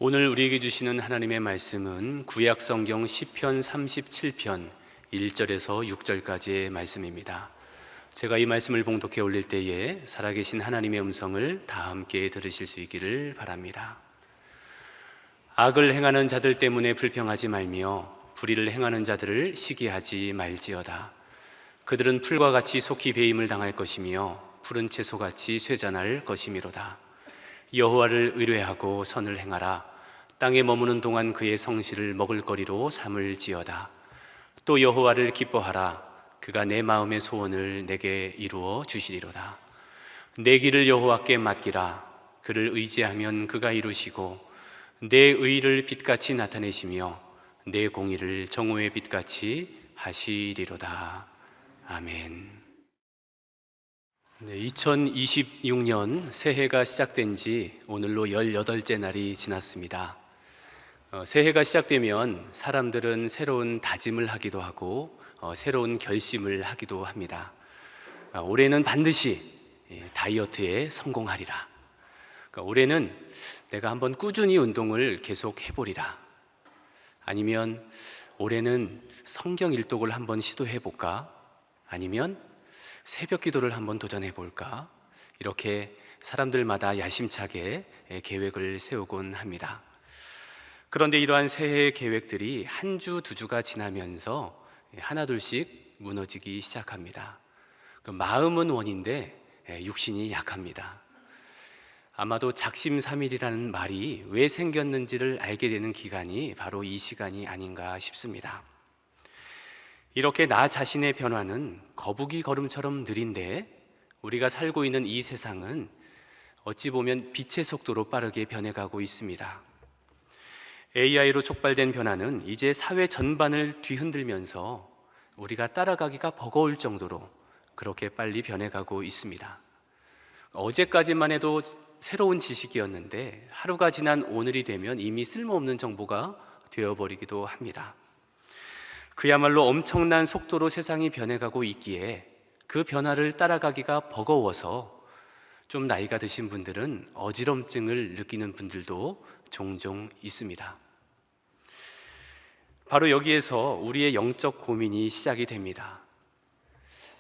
오늘 우리에게 주시는 하나님의 말씀은 구약성경 시편 37편 1절에서 6절까지의 말씀입니다. 제가 이 말씀을 봉독해 올릴 때에 살아계신 하나님의 음성을 다 함께 들으실 수 있기를 바랍니다. 악을 행하는 자들 때문에 불평하지 말며 불의를 행하는 자들을 시기하지 말지어다. 그들은 풀과 같이 속히 배임을 당할 것이며 푸른 채소같이 쇠잔할 것이미로다. 여호와를 의뢰하고 선을 행하라. 땅에 머무는 동안 그의 성실을 먹을거리로 삼을지어다. 또 여호와를 기뻐하라. 그가 내 마음의 소원을 내게 이루어 주시리로다. 내 길을 여호와께 맡기라. 그를 의지하면 그가 이루시고 내 의를 빛같이 나타내시며 내 공의를 정오의 빛같이 하시리로다. 아멘. 2026년 새해가 시작된 지 오늘로 18째 날이 지났습니다. 새해가 시작되면 사람들은 새로운 다짐을 하기도 하고 새로운 결심을 하기도 합니다. 올해는 반드시 다이어트에 성공하리라. 올해는 내가 한번 꾸준히 운동을 계속 해보리라. 아니면 올해는 성경 일독을 한번 시도해볼까? 아니면 새벽 기도를 한번 도전해볼까? 이렇게 사람들마다 야심차게 계획을 세우곤 합니다. 그런데 이러한 새해 계획들이 한 주, 두 주가 지나면서 하나둘씩 무너지기 시작합니다. 마음은 원인데 육신이 약합니다. 아마도 작심삼일이라는 말이 왜 생겼는지를 알게 되는 기간이 바로 이 시간이 아닌가 싶습니다. 이렇게 나 자신의 변화는 거북이 걸음처럼 느린데 우리가 살고 있는 이 세상은 어찌 보면 빛의 속도로 빠르게 변해가고 있습니다. AI로 촉발된 변화는 이제 사회 전반을 뒤흔들면서 우리가 따라가기가 버거울 정도로 그렇게 빨리 변해가고 있습니다. 어제까지만 해도 새로운 지식이었는데 하루가 지난 오늘이 되면 이미 쓸모없는 정보가 되어버리기도 합니다. 그야말로 엄청난 속도로 세상이 변해가고 있기에 그 변화를 따라가기가 버거워서 좀 나이가 드신 분들은 어지럼증을 느끼는 분들도 종종 있습니다. 바로 여기에서 우리의 영적 고민이 시작이 됩니다.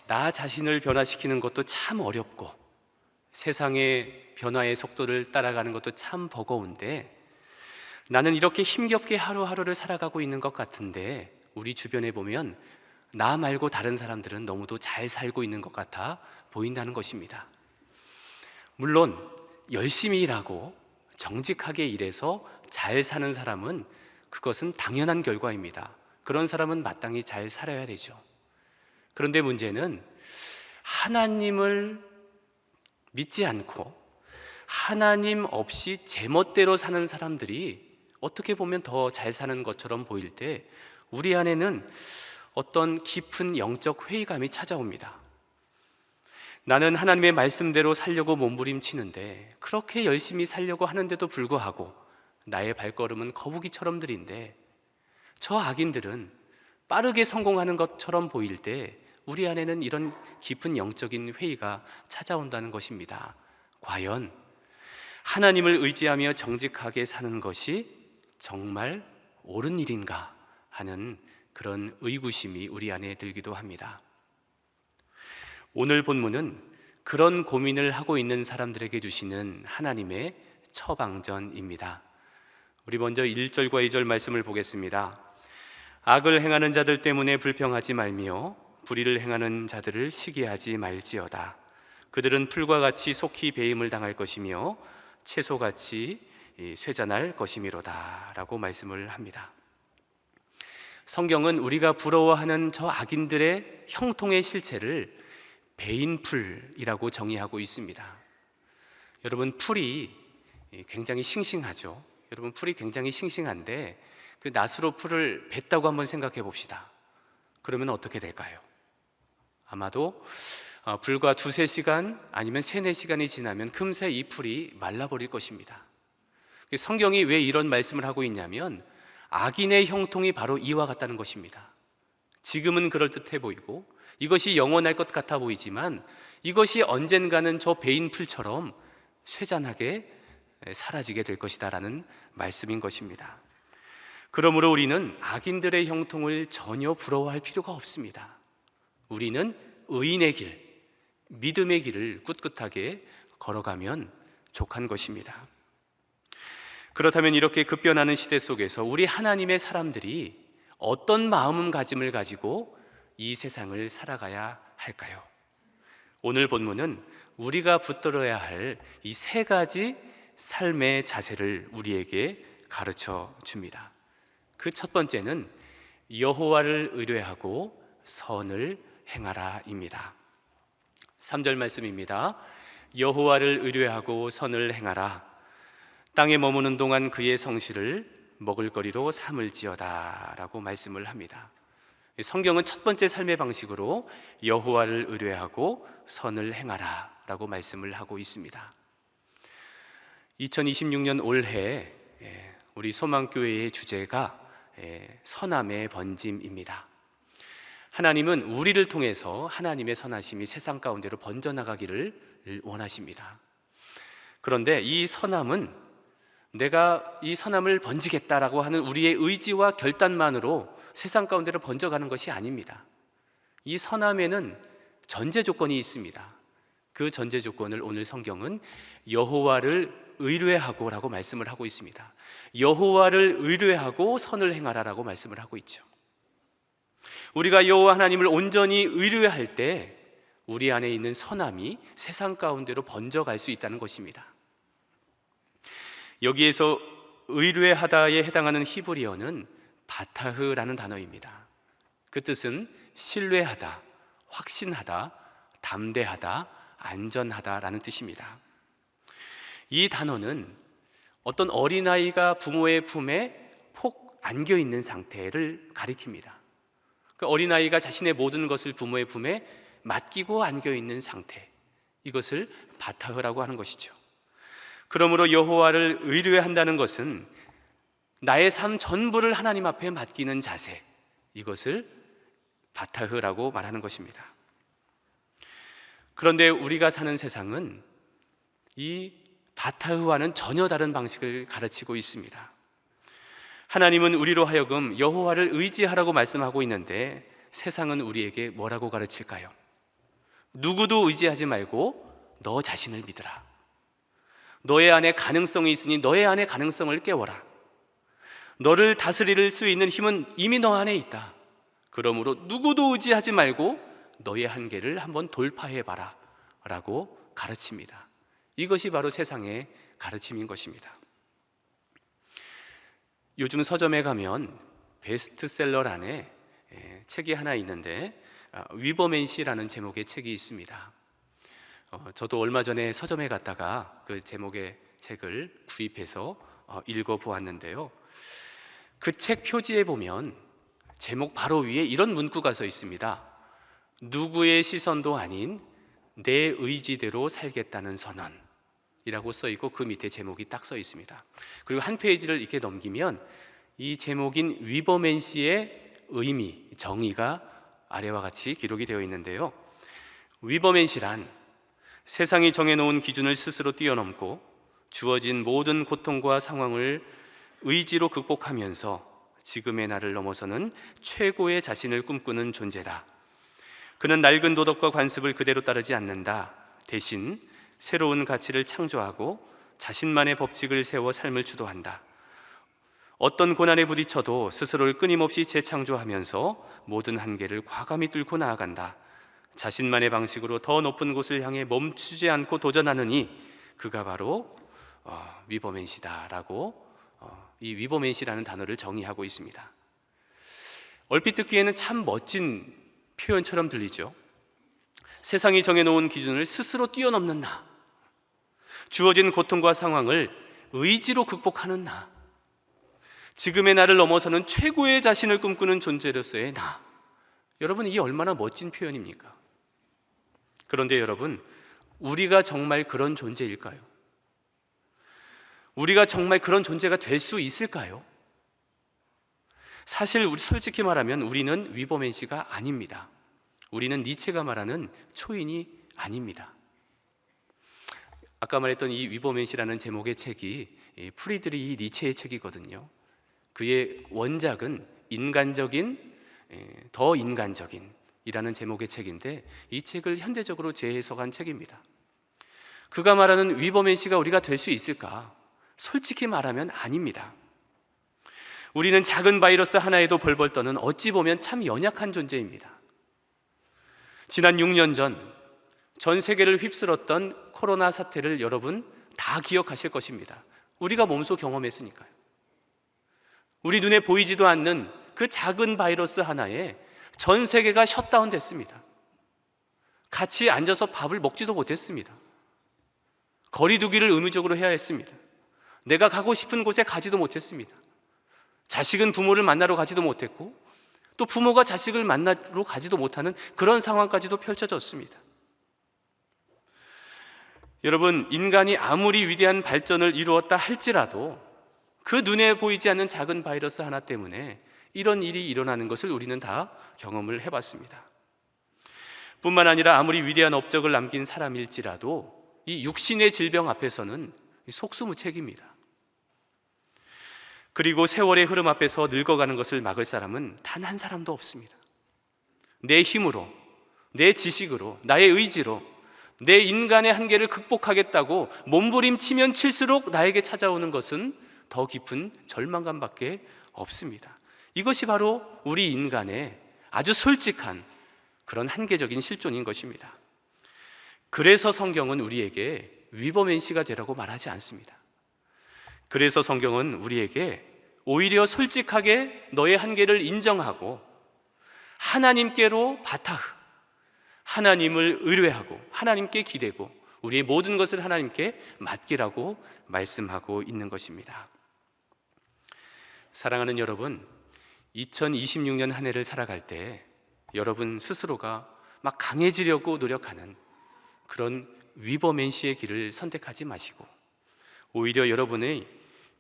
나 자신을 변화시키는 것도 참 어렵고 세상의 변화의 속도를 따라가는 것도 참 버거운데 나는 이렇게 힘겹게 하루하루를 살아가고 있는 것 같은데 우리 주변에 보면 나 말고 다른 사람들은 너무도 잘 살고 있는 것 같아 보인다는 것입니다. 물론 열심히 일하고 정직하게 일해서 잘 사는 사람은 그것은 당연한 결과입니다. 그런 사람은 마땅히 잘 살아야 되죠. 그런데 문제는 하나님을 믿지 않고 하나님 없이 제멋대로 사는 사람들이 어떻게 보면 더 잘 사는 것처럼 보일 때 우리 안에는 어떤 깊은 영적 회의감이 찾아옵니다. 나는 하나님의 말씀대로 살려고 몸부림치는데 그렇게 열심히 살려고 하는데도 불구하고 나의 발걸음은 거북이처럼 느린데 저 악인들은 빠르게 성공하는 것처럼 보일 때 우리 안에는 이런 깊은 영적인 회의가 찾아온다는 것입니다. 과연 하나님을 의지하며 정직하게 사는 것이 정말 옳은 일인가 하는 그런 의구심이 우리 안에 들기도 합니다. 오늘 본문은 그런 고민을 하고 있는 사람들에게 주시는 하나님의 처방전입니다. 우리 먼저 1절과 2절 말씀을 보겠습니다. 악을 행하는 자들 때문에 불평하지 말며 불의를 행하는 자들을 시기하지 말지어다. 그들은 풀과 같이 속히 배임을 당할 것이며 채소같이 쇠잔할 것이미로다 라고 말씀을 합니다. 성경은 우리가 부러워하는 저 악인들의 형통의 실체를 배인풀이라고 정의하고 있습니다. 여러분, 풀이 굉장히 싱싱하죠. 여러분, 풀이 굉장히 싱싱한데 그 낫으로 풀을 뱄다고 한번 생각해 봅시다. 그러면 어떻게 될까요? 아마도 불과 2-3시간 아니면 3-4시간이 지나면 금세 이 풀이 말라버릴 것입니다. 성경이 왜 이런 말씀을 하고 있냐면 악인의 형통이 바로 이와 같다는 것입니다. 지금은 그럴듯해 보이고 이것이 영원할 것 같아 보이지만 이것이 언젠가는 저 베인 풀처럼 쇠잔하게 사라지게 될 것이다라는 말씀인 것입니다. 그러므로 우리는 악인들의 형통을 전혀 부러워할 필요가 없습니다. 우리는 의인의 길, 믿음의 길을 꿋꿋하게 걸어가면 족한 것입니다. 그렇다면 이렇게 급변하는 시대 속에서 우리 하나님의 사람들이 어떤 마음가짐을 가지고 이 세상을 살아가야 할까요? 오늘 본문은 우리가 붙들어야 할 이 세 가지 삶의 자세를 우리에게 가르쳐 줍니다. 그 첫 번째는 여호와를 의뢰하고 선을 행하라입니다. 3절 말씀입니다. 여호와를 의뢰하고 선을 행하라. 땅에 머무는 동안 그의 성실을 먹을거리로 삼을지어다 라고 말씀을 합니다. 성경은 첫 번째 삶의 방식으로 여호와를 의뢰하고 선을 행하라 라고 말씀을 하고 있습니다. 2026년 올해 우리 소망교회의 주제가 선함의 번짐입니다. 하나님은 우리를 통해서 하나님의 선하심이 세상 가운데로 번져나가기를 원하십니다. 그런데 이 선함은 내가 이 선함을 번지겠다라고 하는 우리의 의지와 결단만으로 세상 가운데로 번져가는 것이 아닙니다. 이 선함에는 전제 조건이 있습니다. 그 전제 조건을 오늘 성경은 여호와를 의뢰하고 라고 말씀을 하고 있습니다. 여호와를 의뢰하고 선을 행하라라고 말씀을 하고 있죠. 우리가 여호와 하나님을 온전히 의뢰할 때 우리 안에 있는 선함이 세상 가운데로 번져갈 수 있다는 것입니다. 여기에서 의뢰하다에 해당하는 히브리어는 바타흐라는 단어입니다. 그 뜻은 신뢰하다, 확신하다, 담대하다, 안전하다라는 뜻입니다. 이 단어는 어떤 어린아이가 부모의 품에 폭 안겨 있는 상태를 가리킵니다. 그 어린아이가 자신의 모든 것을 부모의 품에 맡기고 안겨 있는 상태, 이것을 바타흐라고 하는 것이죠. 그러므로 여호와를 의뢰한다는 것은 나의 삶 전부를 하나님 앞에 맡기는 자세, 이것을 바타흐라고 말하는 것입니다. 그런데 우리가 사는 세상은 이 바타흐와는 전혀 다른 방식을 가르치고 있습니다. 하나님은 우리로 하여금 여호와를 의지하라고 말씀하고 있는데 세상은 우리에게 뭐라고 가르칠까요? 누구도 의지하지 말고 너 자신을 믿으라. 너의 안에 가능성이 있으니 너의 안에 가능성을 깨워라. 너를 다스릴 수 있는 힘은 이미 너 안에 있다. 그러므로 누구도 의지하지 말고 너의 한계를 한번 돌파해봐라 라고 가르칩니다. 이것이 바로 세상의 가르침인 것입니다. 요즘 서점에 가면 베스트셀러란에 책이 하나 있는데 위버맨시라는 제목의 책이 있습니다. 저도 얼마 전에 서점에 갔다가 그 제목의 책을 구입해서 읽어보았는데요. 그 책 표지에 보면 제목 바로 위에 이런 문구가 써 있습니다. 누구의 시선도 아닌 내 의지대로 살겠다는 선언이라고 써 있고 그 밑에 제목이 딱 써 있습니다. 그리고 한 페이지를 이렇게 넘기면 이 제목인 위버맨시의 의미, 정의가 아래와 같이 기록이 되어 있는데요. 위버맨시란 세상이 정해놓은 기준을 스스로 뛰어넘고 주어진 모든 고통과 상황을 의지로 극복하면서 지금의 나를 넘어서는 최고의 자신을 꿈꾸는 존재다. 그는 낡은 도덕과 관습을 그대로 따르지 않는다. 대신 새로운 가치를 창조하고 자신만의 법칙을 세워 삶을 주도한다. 어떤 고난에 부딪혀도 스스로를 끊임없이 재창조하면서 모든 한계를 과감히 뚫고 나아간다. 자신만의 방식으로 더 높은 곳을 향해 멈추지 않고 도전하느니 그가 바로 위버맨시다라고 이 위버맨시라는 단어를 정의하고 있습니다. 얼핏 듣기에는 참 멋진 표현처럼 들리죠. 세상이 정해놓은 기준을 스스로 뛰어넘는 나, 주어진 고통과 상황을 의지로 극복하는 나, 지금의 나를 넘어서는 최고의 자신을 꿈꾸는 존재로서의 나. 여러분, 이게 얼마나 멋진 표현입니까? 그런데 여러분, 우리가 정말 그런 존재일까요? 우리가 정말 그런 존재가 될 수 있을까요? 사실 우리 솔직히 말하면 우리는 위버맨시가 아닙니다. 우리는 니체가 말하는 초인이 아닙니다. 아까 말했던 이 위버맨시라는 제목의 책이 프리드리히 니체의 책이거든요. 그의 원작은 인간적인, 더 인간적인 이라는 제목의 책인데, 이 책을 현대적으로 재해석한 책입니다. 그가 말하는 위버맨시가 우리가 될 수 있을까? 솔직히 말하면 아닙니다. 우리는 작은 바이러스 하나에도 벌벌 떠는 어찌 보면 참 연약한 존재입니다. 지난 6년 전 세계를 휩쓸었던 코로나 사태를 여러분 다 기억하실 것입니다. 우리가 몸소 경험했으니까요. 우리 눈에 보이지도 않는 그 작은 바이러스 하나에 전 세계가 셧다운 됐습니다. 같이 앉아서 밥을 먹지도 못했습니다. 거리 두기를 의무적으로 해야 했습니다. 내가 가고 싶은 곳에 가지도 못했습니다. 자식은 부모를 만나러 가지도 못했고, 또 부모가 자식을 만나러 가지도 못하는 그런 상황까지도 펼쳐졌습니다. 여러분, 인간이 아무리 위대한 발전을 이루었다 할지라도 그 눈에 보이지 않는 작은 바이러스 하나 때문에 이런 일이 일어나는 것을 우리는 다 경험을 해봤습니다. 뿐만 아니라 아무리 위대한 업적을 남긴 사람일지라도 이 육신의 질병 앞에서는 속수무책입니다. 그리고 세월의 흐름 앞에서 늙어가는 것을 막을 사람은 단 한 사람도 없습니다. 내 힘으로, 내 지식으로, 나의 의지로 내 인간의 한계를 극복하겠다고 몸부림치면 칠수록 나에게 찾아오는 것은 더 깊은 절망감밖에 없습니다. 이것이 바로 우리 인간의 아주 솔직한 그런 한계적인 실존인 것입니다. 그래서 성경은 우리에게 위버맨시가 되라고 말하지 않습니다. 그래서 성경은 우리에게 오히려 솔직하게 너의 한계를 인정하고 하나님께로 바타흐, 하나님을 의뢰하고 하나님께 기대고 우리의 모든 것을 하나님께 맡기라고 말씀하고 있는 것입니다. 사랑하는 여러분, 2026년 한 해를 살아갈 때 여러분 스스로가 막 강해지려고 노력하는 그런 위버맨시의 길을 선택하지 마시고 오히려 여러분의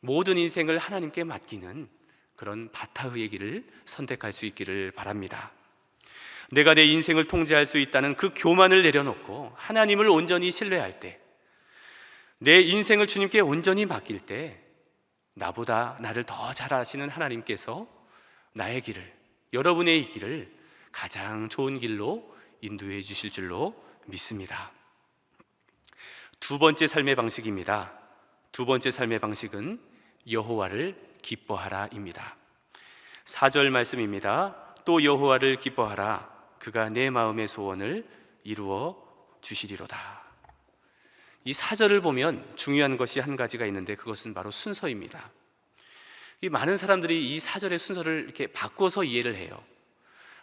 모든 인생을 하나님께 맡기는 그런 바타흐의 길을 선택할 수 있기를 바랍니다. 내가 내 인생을 통제할 수 있다는 그 교만을 내려놓고 하나님을 온전히 신뢰할 때, 내 인생을 주님께 온전히 맡길 때 나보다 나를 더 잘 아시는 하나님께서 나의 길을, 여러분의 길을 가장 좋은 길로 인도해 주실 줄로 믿습니다. 두 번째 삶의 방식입니다. 두 번째 삶의 방식은 여호와를 기뻐하라입니다. 4절 말씀입니다. 또 여호와를 기뻐하라. 그가 내 마음의 소원을 이루어 주시리로다. 이 4절을 보면 중요한 것이 한 가지가 있는데 그것은 바로 순서입니다. 이 많은 사람들이 이 4절의 순서를 이렇게 바꿔서 이해를 해요.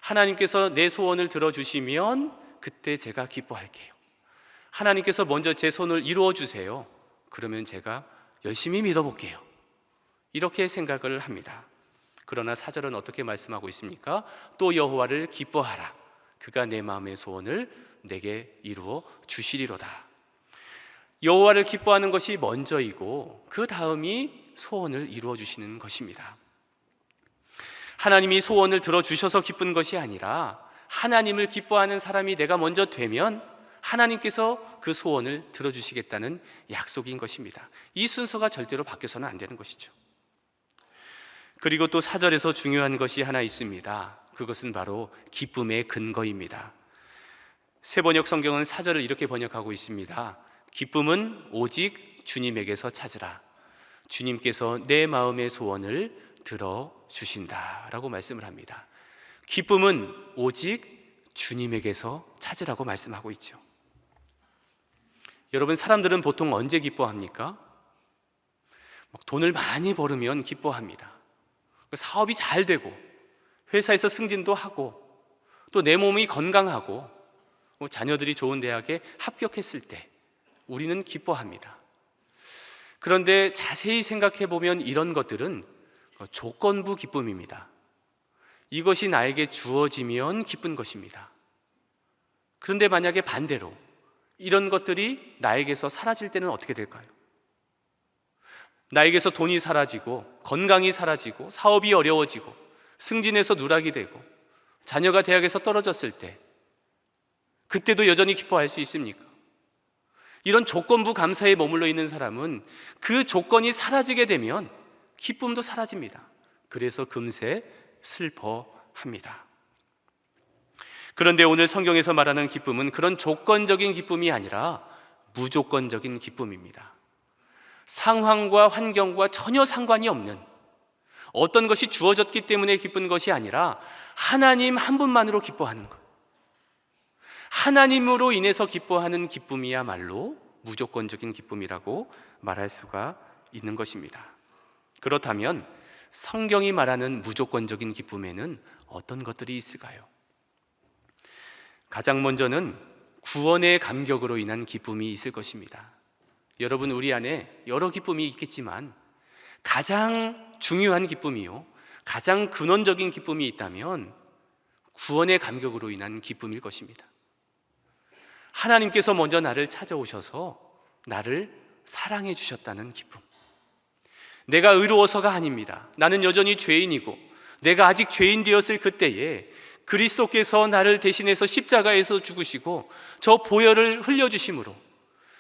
하나님께서 내 소원을 들어주시면 그때 제가 기뻐할게요. 하나님께서 먼저 제 손을 이루어 주세요. 그러면 제가 열심히 믿어볼게요. 이렇게 생각을 합니다. 그러나 4절은 어떻게 말씀하고 있습니까? 또 여호와를 기뻐하라. 그가 내 마음의 소원을 내게 이루어 주시리로다. 여호와를 기뻐하는 것이 먼저이고 그 다음이 소원을 이루어 주시는 것입니다. 하나님이 소원을 들어주셔서 기쁜 것이 아니라 하나님을 기뻐하는 사람이 내가 먼저 되면 하나님께서 그 소원을 들어주시겠다는 약속인 것입니다. 이 순서가 절대로 바뀌어서는 안 되는 것이죠. 그리고 또 4절에서 중요한 것이 하나 있습니다. 그것은 바로 기쁨의 근거입니다. 새번역 성경은 4절을 이렇게 번역하고 있습니다. 기쁨은 오직 주님에게서 찾으라. 주님께서 내 마음의 소원을 들어주신다 라고 말씀을 합니다. 기쁨은 오직 주님에게서 찾으라고 말씀하고 있죠. 여러분, 사람들은 보통 언제 기뻐합니까? 돈을 많이 벌으면 기뻐합니다. 사업이 잘 되고 회사에서 승진도 하고 또 내 몸이 건강하고 자녀들이 좋은 대학에 합격했을 때 우리는 기뻐합니다. 그런데 자세히 생각해 보면 이런 것들은 조건부 기쁨입니다. 이것이 나에게 주어지면 기쁜 것입니다. 그런데 만약에 반대로 이런 것들이 나에게서 사라질 때는 어떻게 될까요? 나에게서 돈이 사라지고 건강이 사라지고 사업이 어려워지고 승진해서 누락이 되고 자녀가 대학에서 떨어졌을 때 그때도 여전히 기뻐할 수 있습니까? 이런 조건부 감사에 머물러 있는 사람은 그 조건이 사라지게 되면 기쁨도 사라집니다. 그래서 금세 슬퍼합니다. 그런데 오늘 성경에서 말하는 기쁨은 그런 조건적인 기쁨이 아니라 무조건적인 기쁨입니다. 상황과 환경과 전혀 상관이 없는, 어떤 것이 주어졌기 때문에 기쁜 것이 아니라 하나님 한 분만으로 기뻐하는 것, 하나님으로 인해서 기뻐하는 기쁨이야말로 무조건적인 기쁨이라고 말할 수가 있는 것입니다. 그렇다면 성경이 말하는 무조건적인 기쁨에는 어떤 것들이 있을까요? 가장 먼저는 구원의 감격으로 인한 기쁨이 있을 것입니다. 여러분, 우리 안에 여러 기쁨이 있겠지만 가장 중요한 기쁨이요, 가장 근원적인 기쁨이 있다면 구원의 감격으로 인한 기쁨일 것입니다. 하나님께서 먼저 나를 찾아오셔서 나를 사랑해 주셨다는 기쁨. 내가 의로워서가 아닙니다. 나는 여전히 죄인이고 내가 아직 죄인 되었을 그때에 그리스도께서 나를 대신해서 십자가에서 죽으시고 저 보혈을 흘려주심으로,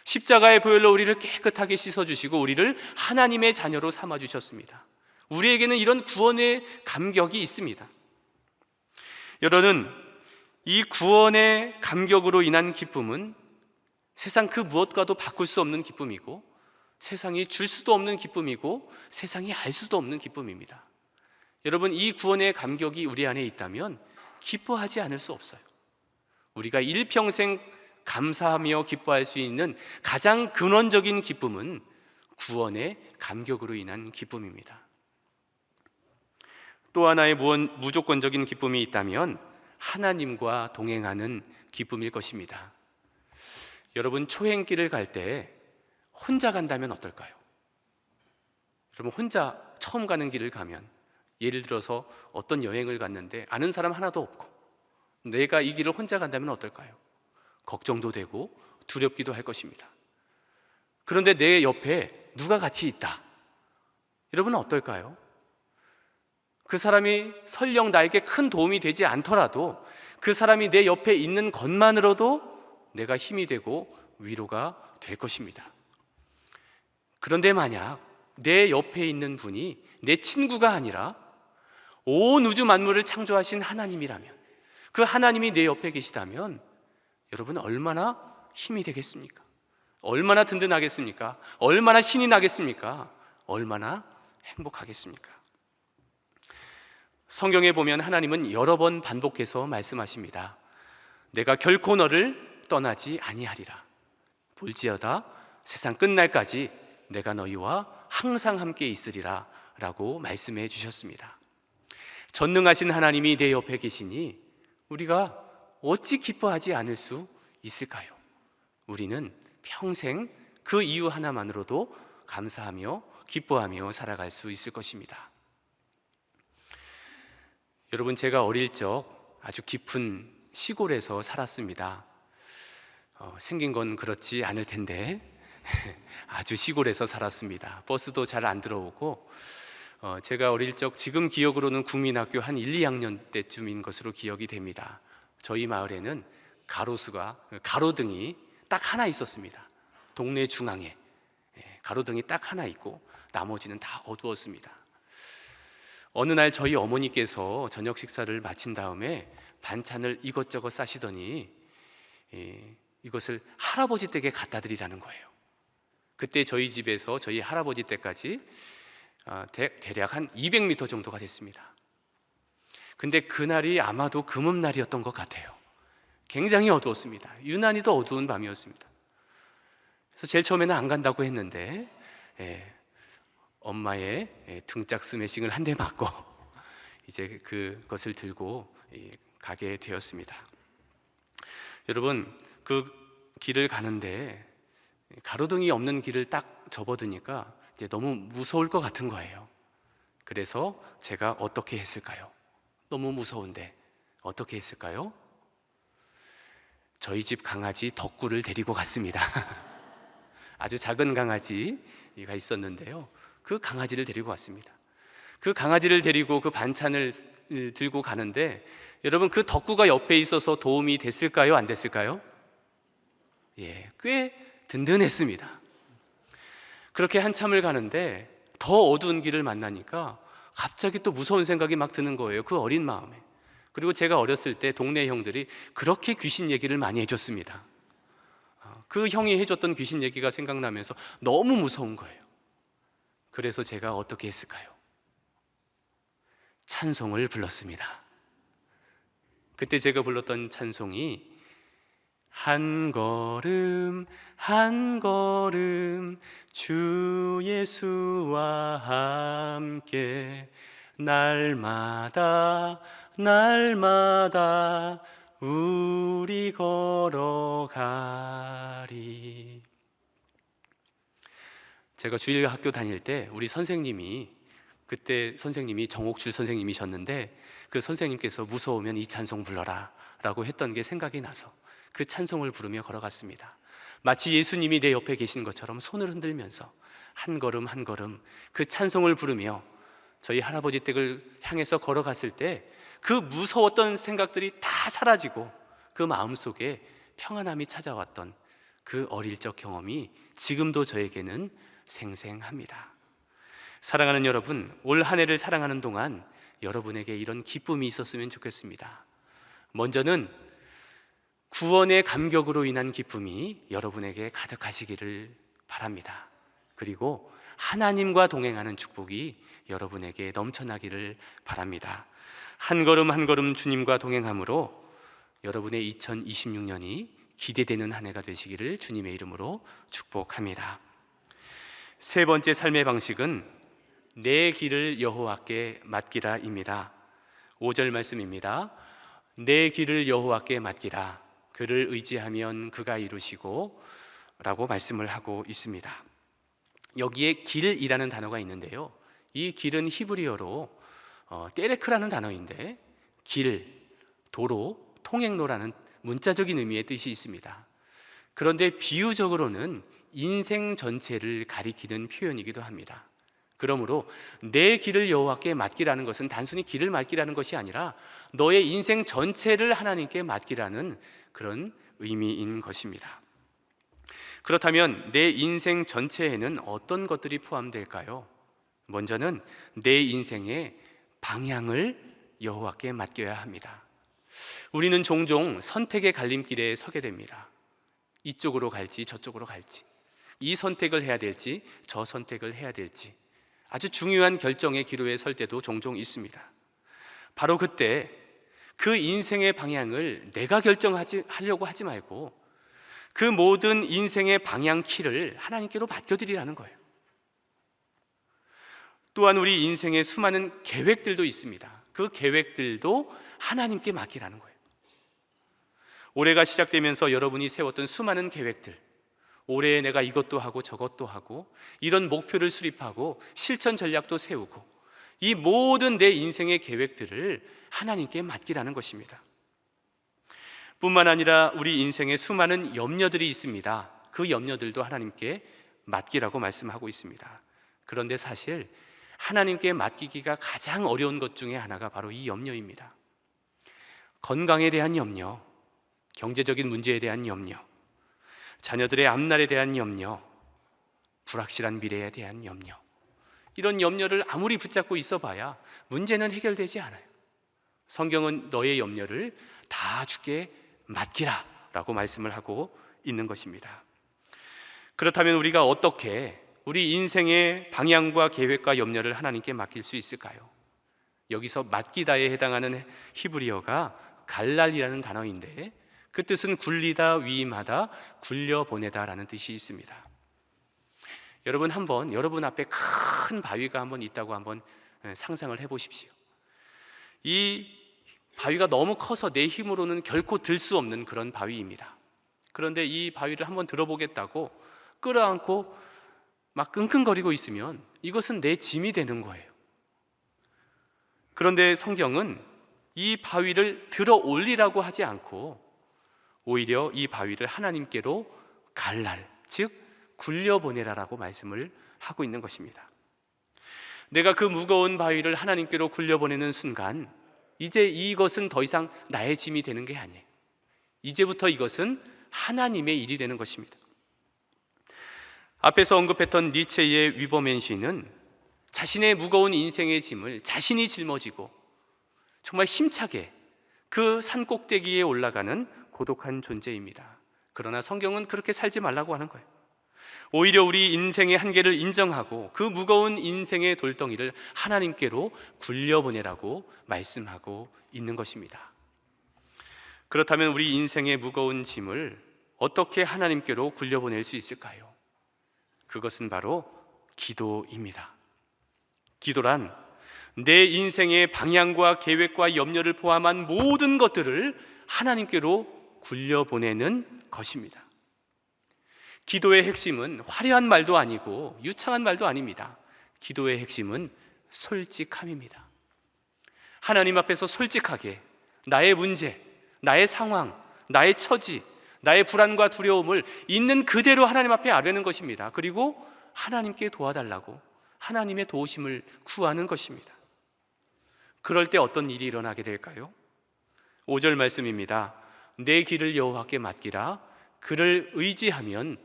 십자가의 보혈로 우리를 깨끗하게 씻어주시고 우리를 하나님의 자녀로 삼아주셨습니다. 우리에게는 이런 구원의 감격이 있습니다. 여러분, 이 구원의 감격으로 인한 기쁨은 세상 그 무엇과도 바꿀 수 없는 기쁨이고 세상이 줄 수도 없는 기쁨이고 세상이 알 수도 없는 기쁨입니다. 여러분, 이 구원의 감격이 우리 안에 있다면 기뻐하지 않을 수 없어요. 우리가 일평생 감사하며 기뻐할 수 있는 가장 근원적인 기쁨은 구원의 감격으로 인한 기쁨입니다. 또 하나의 무조건적인 기쁨이 있다면 하나님과 동행하는 기쁨일 것입니다. 여러분, 초행길을 갈 때 혼자 간다면 어떨까요? 여러분, 혼자 처음 가는 길을 가면, 예를 들어서 어떤 여행을 갔는데 아는 사람 하나도 없고 내가 이 길을 혼자 간다면 어떨까요? 걱정도 되고 두렵기도 할 것입니다. 그런데 내 옆에 누가 같이 있다. 여러분은 어떨까요? 그 사람이 설령 나에게 큰 도움이 되지 않더라도 그 사람이 내 옆에 있는 것만으로도 내가 힘이 되고 위로가 될 것입니다. 그런데 만약 내 옆에 있는 분이 내 친구가 아니라 온 우주 만물을 창조하신 하나님이라면, 그 하나님이 내 옆에 계시다면 여러분 얼마나 힘이 되겠습니까? 얼마나 든든하겠습니까? 얼마나 신이 나겠습니까? 얼마나 행복하겠습니까? 성경에 보면 하나님은 여러 번 반복해서 말씀하십니다. 내가 결코 너를 떠나지 아니하리라. 볼지어다 세상 끝날까지 내가 너희와 항상 함께 있으리라 라고 말씀해 주셨습니다. 전능하신 하나님이 내 옆에 계시니 우리가 어찌 기뻐하지 않을 수 있을까요? 우리는 평생 그 이유 하나만으로도 감사하며 기뻐하며 살아갈 수 있을 것입니다. 여러분, 제가 어릴 적 아주 깊은 시골에서 살았습니다. 생긴 건 그렇지 않을 텐데 아주 시골에서 살았습니다. 버스도 잘 안 들어오고 제가 어릴 적 지금 기억으로는 국민학교 한 1, 2학년 때쯤인 것으로 기억이 됩니다. 저희 마을에는 가로등이 딱 하나 있었습니다. 동네 중앙에 가로등이 딱 하나 있고 나머지는 다 어두웠습니다. 어느 날 저희 어머니께서 저녁 식사를 마친 다음에 반찬을 이것저것 싸시더니 이것을 할아버지 댁에 갖다 드리라는 거예요. 그때 저희 집에서 저희 할아버지 댁까지 대략 한 200m 정도가 됐습니다. 근데 그날이 아마도 금음날이었던 것 같아요. 굉장히 어두웠습니다. 유난히도 어두운 밤이었습니다. 그래서 제일 처음에는 안 간다고 했는데 엄마의 등짝 스매싱을 한 대 맞고 이제 그것을 들고 가게 되었습니다. 여러분, 그 길을 가는데 가로등이 없는 길을 딱 접어드니까 이제 너무 무서울 것 같은 거예요. 그래서 제가 어떻게 했을까요? 너무 무서운데 어떻게 했을까요? 저희 집 강아지 덕구를 데리고 갔습니다. 아주 작은 강아지가 있었는데요. 그 강아지를 데리고 왔습니다. 그 강아지를 데리고 그 반찬을 들고 가는데 여러분, 그 덕구가 옆에 있어서 도움이 됐을까요? 안 됐을까요? 꽤 든든했습니다. 그렇게 한참을 가는데 더 어두운 길을 만나니까 갑자기 또 무서운 생각이 막 드는 거예요. 그 어린 마음에. 그리고 제가 어렸을 때 동네 형들이 그렇게 귀신 얘기를 많이 해줬습니다. 그 형이 해줬던 귀신 얘기가 생각나면서 너무 무서운 거예요. 그래서 제가 어떻게 했을까요? 찬송을 불렀습니다. 그때 제가 불렀던 찬송이 한 걸음 한 걸음 주 예수와 함께 날마다 날마다 우리 걸어가리. 제가 주일 학교 다닐 때 우리 선생님이, 그때 선생님이 정옥출 선생님이셨는데 그 선생님께서 무서우면 이 찬송 불러라 라고 했던 게 생각이 나서 그 찬송을 부르며 걸어갔습니다. 마치 예수님이 내 옆에 계신 것처럼 손을 흔들면서 한 걸음 한 걸음 그 찬송을 부르며 저희 할아버지 댁을 향해서 걸어갔을 때 그 무서웠던 생각들이 다 사라지고 그 마음속에 평안함이 찾아왔던 그 어릴 적 경험이 지금도 저에게는 생생합니다. 사랑하는 여러분, 올 한 해를 사랑하는 동안 여러분에게 이런 기쁨이 있었으면 좋겠습니다. 먼저는 구원의 감격으로 인한 기쁨이 여러분에게 가득하시기를 바랍니다. 그리고 하나님과 동행하는 축복이 여러분에게 넘쳐나기를 바랍니다. 한 걸음 한 걸음 주님과 동행함으로 여러분의 2026년이 기대되는 한 해가 되시기를 주님의 이름으로 축복합니다. 세 번째 삶의 방식은 내 길을 여호와께 맡기라입니다. 5절 말씀입니다. 내 길을 여호와께 맡기라. 그를 의지하면 그가 이루시고 라고 말씀을 하고 있습니다. 여기에 길이라는 단어가 있는데요, 이 길은 히브리어로 때레크라는 단어인데 길, 도로, 통행로라는 문자적인 의미의 뜻이 있습니다. 그런데 비유적으로는 인생 전체를 가리키는 표현이기도 합니다. 그러므로 내 길을 여호와께 맡기라는 것은 단순히 길을 맡기라는 것이 아니라 너의 인생 전체를 하나님께 맡기라는 그런 의미인 것입니다. 그렇다면 내 인생 전체에는 어떤 것들이 포함될까요? 먼저는 내 인생의 방향을 여호와께 맡겨야 합니다. 우리는 종종 선택의 갈림길에 서게 됩니다. 이쪽으로 갈지 저쪽으로 갈지, 이 선택을 해야 될지 저 선택을 해야 될지 아주 중요한 결정의 기로에 설 때도 종종 있습니다. 바로 그때 그 인생의 방향을 내가 결정하려고 하지 말고 그 모든 인생의 방향 키를 하나님께로 맡겨드리라는 거예요. 또한 우리 인생에 수많은 계획들도 있습니다. 그 계획들도 하나님께 맡기라는 거예요. 올해가 시작되면서 여러분이 세웠던 수많은 계획들, 올해에 내가 이것도 하고 저것도 하고 이런 목표를 수립하고 실천 전략도 세우고 이 모든 내 인생의 계획들을 하나님께 맡기라는 것입니다. 뿐만 아니라 우리 인생에 수많은 염려들이 있습니다. 그 염려들도 하나님께 맡기라고 말씀하고 있습니다. 그런데 사실 하나님께 맡기기가 가장 어려운 것 중에 하나가 바로 이 염려입니다. 건강에 대한 염려, 경제적인 문제에 대한 염려, 자녀들의 앞날에 대한 염려, 불확실한 미래에 대한 염려, 이런 염려를 아무리 붙잡고 있어봐야 문제는 해결되지 않아요. 성경은 너의 염려를 다 주께 맡기라 라고 말씀을 하고 있는 것입니다. 그렇다면 우리가 어떻게 우리 인생의 방향과 계획과 염려를 하나님께 맡길 수 있을까요? 여기서 맡기다에 해당하는 히브리어가 갈랄이라는 단어인데 그 뜻은 굴리다, 위임하다, 굴려보내다 라는 뜻이 있습니다. 여러분 한번 여러분 앞에 큰 바위가 한번 있다고 한번 상상을 해보십시오. 이 바위가 너무 커서 내 힘으로는 결코 들 수 없는 그런 바위입니다. 그런데 이 바위를 한번 들어보겠다고 끌어안고 막 끙끙거리고 있으면 이것은 내 짐이 되는 거예요. 그런데 성경은 이 바위를 들어 올리라고 하지 않고 오히려 이 바위를 하나님께로 갈랄, 즉 굴려보내라라고 말씀을 하고 있는 것입니다. 내가 그 무거운 바위를 하나님께로 굴려보내는 순간 이제 이것은 더 이상 나의 짐이 되는 게 아니에요. 이제부터 이것은 하나님의 일이 되는 것입니다. 앞에서 언급했던 니체의 위버맨 시인은 자신의 무거운 인생의 짐을 자신이 짊어지고 정말 힘차게 그 산꼭대기에 올라가는 고독한 존재입니다. 그러나 성경은 그렇게 살지 말라고 하는 거예요. 오히려 우리 인생의 한계를 인정하고 그 무거운 인생의 돌덩이를 하나님께로 굴려보내라고 말씀하고 있는 것입니다. 그렇다면 우리 인생의 무거운 짐을 어떻게 하나님께로 굴려보낼 수 있을까요? 그것은 바로 기도입니다. 기도란 내 인생의 방향과 계획과 염려를 포함한 모든 것들을 하나님께로 굴려보내는 것입니다. 기도의 핵심은 화려한 말도 아니고 유창한 말도 아닙니다. 기도의 핵심은 솔직함입니다. 하나님 앞에서 솔직하게 나의 문제, 나의 상황, 나의 처지, 나의 불안과 두려움을 있는 그대로 하나님 앞에 아뢰는 것입니다. 그리고 하나님께 도와달라고 하나님의 도우심을 구하는 것입니다. 그럴 때 어떤 일이 일어나게 될까요? 5절 말씀입니다. 내 길을 여호와께 맡기라. 그를 의지하면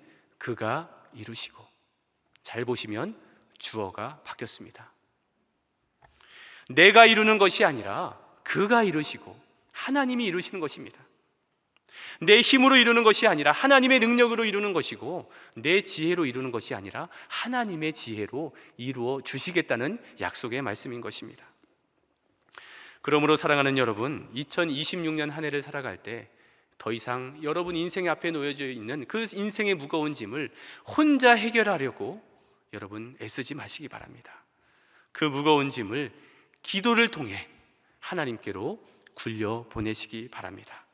그가 이루시고. 잘 보시면 주어가 바뀌었습니다. 내가 이루는 것이 아니라 그가 이루시고 하나님이 이루시는 것입니다. 내 힘으로 이루는 것이 아니라 하나님의 능력으로 이루는 것이고, 내 지혜로 이루는 것이 아니라 하나님의 지혜로 이루어 주시겠다는 약속의 말씀인 것입니다. 그러므로 사랑하는 여러분, 2026년 한 해를 살아갈 때 더 이상 여러분 인생 앞에 놓여져 있는 그 인생의 무거운 짐을 혼자 해결하려고 여러분 애쓰지 마시기 바랍니다. 그 무거운 짐을 기도를 통해 하나님께로 굴려 보내시기 바랍니다.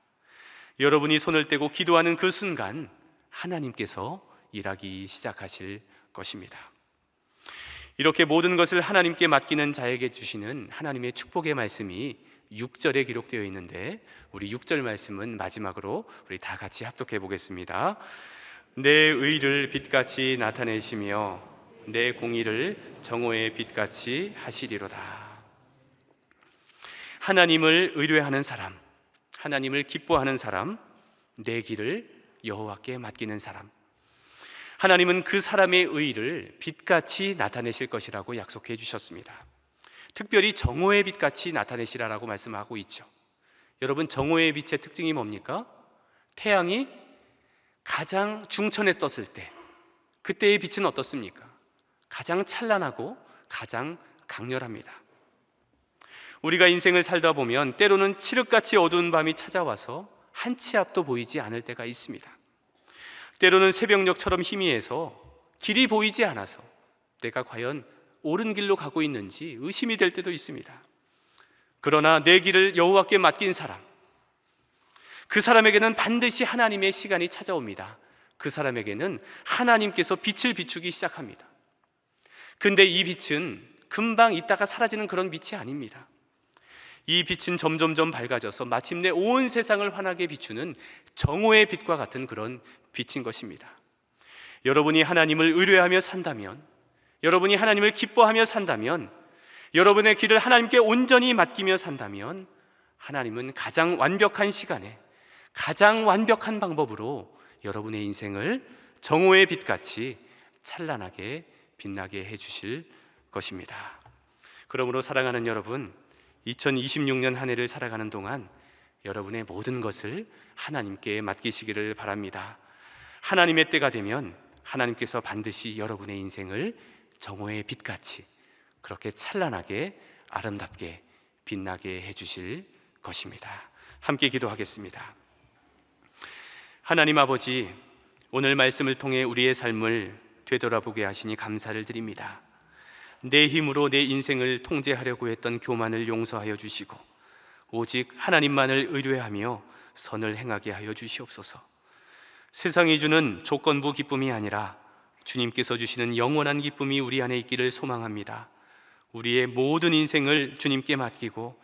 여러분이 손을 떼고 기도하는 그 순간 하나님께서 일하기 시작하실 것입니다. 이렇게 모든 것을 하나님께 맡기는 자에게 주시는 하나님의 축복의 말씀이 6절에 기록되어 있는데, 우리 6절 말씀은 마지막으로 우리 다 같이 합독해 보겠습니다. 내 의를 빛같이 나타내시며 내 공의를 정오의 빛같이 하시리로다. 하나님을 의뢰하는 사람, 하나님을 기뻐하는 사람, 내 길을 여호와께 맡기는 사람, 하나님은 그 사람의 의를 빛같이 나타내실 것이라고 약속해 주셨습니다. 특별히 정오의 빛같이 나타내시라라고 말씀하고 있죠. 여러분, 정오의 빛의 특징이 뭡니까? 태양이 가장 중천에 떴을 때, 그때의 빛은 어떻습니까? 가장 찬란하고 가장 강렬합니다. 우리가 인생을 살다 보면 때로는 칠흑같이 어두운 밤이 찾아와서 한 치 앞도 보이지 않을 때가 있습니다. 때로는 새벽녘처럼 희미해서 길이 보이지 않아서 내가 과연 옳은 길로 가고 있는지 의심이 될 때도 있습니다. 그러나 내 길을 여호와께 맡긴 사람, 그 사람에게는 반드시 하나님의 시간이 찾아옵니다. 그 사람에게는 하나님께서 빛을 비추기 시작합니다. 근데 이 빛은 금방 있다가 사라지는 그런 빛이 아닙니다. 이 빛은 점점점 밝아져서 마침내 온 세상을 환하게 비추는 정오의 빛과 같은 그런 빛인 것입니다. 여러분이 하나님을 의뢰하며 산다면, 여러분이 하나님을 기뻐하며 산다면, 여러분의 길을 하나님께 온전히 맡기며 산다면, 하나님은 가장 완벽한 시간에 가장 완벽한 방법으로 여러분의 인생을 정오의 빛같이 찬란하게 빛나게 해주실 것입니다. 그러므로 사랑하는 여러분, 2026년 한 해를 살아가는 동안 여러분의 모든 것을 하나님께 맡기시기를 바랍니다. 하나님의 때가 되면 하나님께서 반드시 여러분의 인생을 정오의 빛같이 그렇게 찬란하게 아름답게 빛나게 해주실 것입니다. 함께 기도하겠습니다. 하나님 아버지, 오늘 말씀을 통해 우리의 삶을 되돌아보게 하시니 감사를 드립니다. 내 힘으로 내 인생을 통제하려고 했던 교만을 용서하여 주시고 오직 하나님만을 의뢰하며 선을 행하게 하여 주시옵소서. 세상이 주는 조건부 기쁨이 아니라 주님께서 주시는 영원한 기쁨이 우리 안에 있기를 소망합니다. 우리의 모든 인생을 주님께 맡기고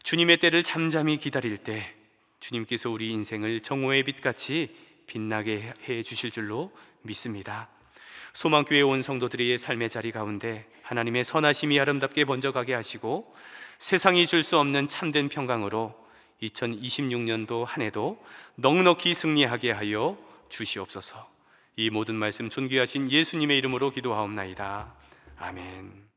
주님의 때를 잠잠히 기다릴 때 주님께서 우리 인생을 정오의 빛같이 빛나게 해 주실 줄로 믿습니다. 소망교회 온 성도들의 삶의 자리 가운데 하나님의 선하심이 아름답게 번져가게 하시고 세상이 줄 수 없는 참된 평강으로 2026년도 한 해도 넉넉히 승리하게 하여 주시옵소서. 이 모든 말씀 존귀하신 예수님의 이름으로 기도하옵나이다. 아멘.